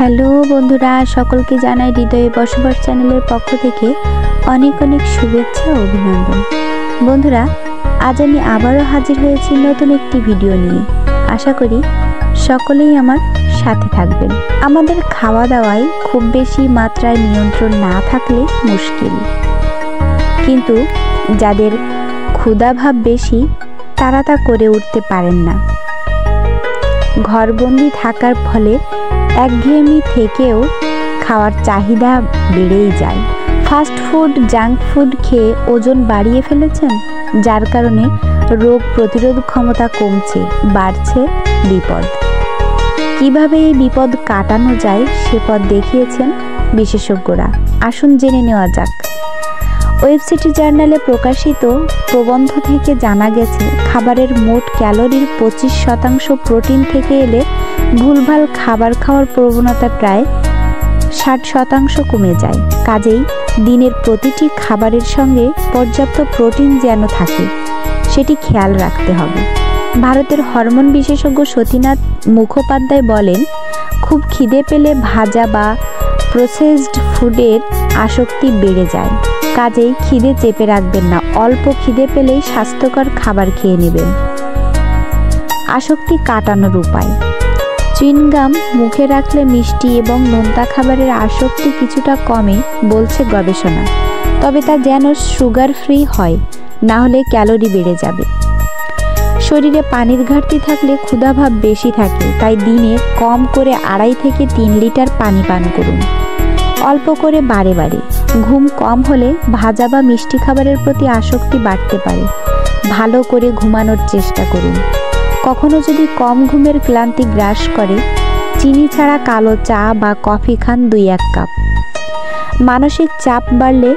Hello বন্ধুরা, সকলকে জানাই হৃদয়ে বসবাস চ্যানেলের পক্ষ থেকে অনেক অনেক শুভেচ্ছা ও অভিনন্দন। বন্ধুরা, আজ আমি আবারও হাজির হয়েছি নতুন একটি ভিডিও নিয়ে। আশা করি সকলেই আমার সাথে থাকবেন। আমাদের খাওয়া দাওয়ায় খুব বেশি মাত্রায় নিয়ন্ত্রণ না থাকলে মুশকিল, কিন্তু যাদের ক্ষুধাভাব বেশি তারা তা করে উঠতে পারেন না। ঘরবন্দি থাকার ফলে একঘেয়েমি থেকেও খাওয়ার চাহিদা বেড়েই যায়। ফাস্ট ফুড, জাঙ্ক ফুড খেয়ে ওজন বাড়িয়ে ফেলেছেন, যার কারণে রোগ প্রতিরোধ ক্ষমতা কমছে, বাড়ছে বিপদ। কিভাবে এই বিপদ কাটানো যায় সে পথ দেখিয়েছেন বিশেষজ্ঞরা। আসুন জেনে নেওয়া যাক। ওয়েবসিটি জার্নালে প্রকাশিত প্রবন্ধ থেকে জানা গেছে, খাবারের মোট ক্যালোরির 25% প্রোটিন থেকে এলে ভুলভাল খাবার খাওয়ার প্রবণতা প্রায় 60% কমে যায়। কাজেই দিনের প্রতিটি খাবারের সঙ্গে পর্যাপ্ত প্রোটিন যেন থাকে সেটি খেয়াল রাখতে হবে। ভারতের হরমোন বিশেষজ্ঞ সতীনাথ মুখোপাধ্যায় বলেন, খুব খিদে পেলে ভাজা বা প্রসেসড ফুডের আসক্তি বেড়ে যায়। কাজেই খিদে চেপে রাখবেন না, অল্প খিদে পেলেই স্বাস্থ্যকর খাবার খেয়ে নেবেন। আসক্তি কাটানোর উপায়। চুইংগাম মুখে রাখলে মিষ্টি এবং নোনতা খাবারের আসক্তি কিছুটা কমে বলছে গবেষণা, তবে তা যেন সুগার ফ্রি হয়, না হলে ক্যালোরি বেড়ে যাবে। শরীরে পানির ঘাটতি থাকলে ক্ষুধাভাব বেশি থাকে, তাই দিনে কম করে 2.5 থেকে 3 লিটার পানি পান করুন, অল্প করে বারে বারে। ঘুম কম হলে ভাজা বা মিষ্টি খাবারের প্রতি আসক্তি বাড়তে পারে, ভালো করে ঘুমানোর চেষ্টা করুন। কখনো যদি কম ঘুমের ক্লান্তি গ্রাস করে, চিনি ছাড়া কালো চা বা কফি খান 2-1 কাপ। মানসিক চাপ বাড়লে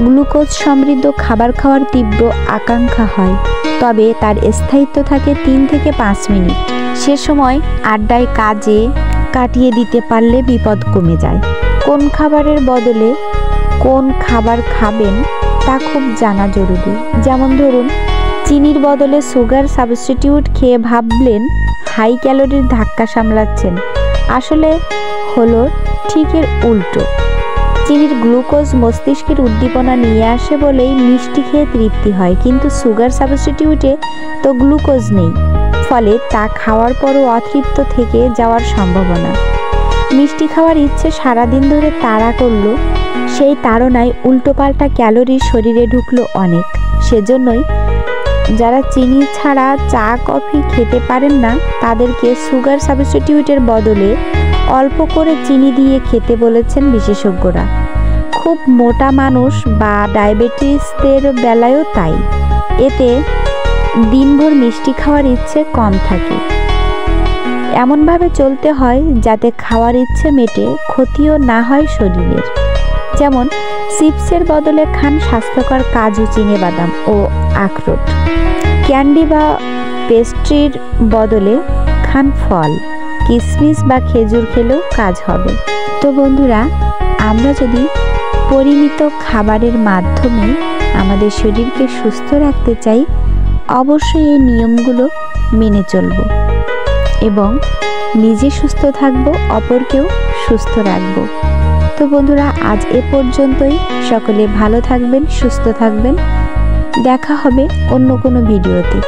গ্লুকোজ সমৃদ্ধ খাবার খাওয়ার তীব্র আকাঙ্ক্ষা হয়, তবে তার স্থায়িত্ব থাকে 3 থেকে 5 মিনিট। সে সময় আড্ডায় কাজে কাটিয়ে দিতে পারলে বিপদ কমে যায়। কোন খাবারের বদলে কোন খাবার খাবেন তা খুব জানা জরুরি। যেমন ধরুন, চিনির বদলে সুগার সাবস্টিটিউট খেয়ে ভাবলেন হাই ক্যালোরির ধাক্কা সামলাচ্ছেন, আসলে হলো ঠিক এর উল্টো। চিনির গ্লুকোজ মস্তিষ্কের উদ্দীপনা নিয়ে আসে বলেই মিষ্টি খেয়ে তৃপ্তি হয়, কিন্তু সুগার সাবস্টিটিউটে তো গ্লুকোজ নেই, ফলে তা খাওয়ার পরও অতৃপ্ত থেকে যাওয়ার সম্ভাবনা। মিষ্টি খাওয়ার ইচ্ছে সারাদিন ধরে তাড়া করলো, সেই তাড়নায় উল্টোপাল্টা ক্যালোরি শরীরে ঢুকলো অনেক। সেজন্যই যারা চিনি ছাড়া চা কফি খেতে পারেন না, তাদেরকে সুগার সাবস্টিটিউটের বদলে অল্প করে চিনি দিয়ে খেতে বলেছেন বিশেষজ্ঞরা। খুব মোটা মানুষ বা ডায়াবেটিসদের বেলায়ও তাই। এতে দিনভর মিষ্টি খাওয়ার ইচ্ছে কম থাকে। এমনভাবে চলতে হয় যাতে খাওয়ার ইচ্ছে মেটে, ক্ষতিও না হয় শরীরের। যেমন চিপসের বদলে খান স্বাস্থ্যকর কাজু, চিনেবাদাম ও আখরোট। ক্যান্ডি বা পেস্ট্রির বদলে খান ফল, কিশমিশ বা খেজুর খেলেও কাজ হবে। তো বন্ধুরা, আমরা যদি পরিমিত খাবারের মাধ্যমে আমাদের শরীরকে সুস্থ রাখতে চাই, অবশ্যই এই নিয়মগুলো মেনে চলব এবং নিজে সুস্থ থাকব, অপরকেও সুস্থ রাখব। তো বন্ধুরা, আজ এ পর্যন্তই। সকলে ভালো থাকবেন, সুস্থ থাকবেন। দেখা হবে অন্য কোনো ভিডিওতে।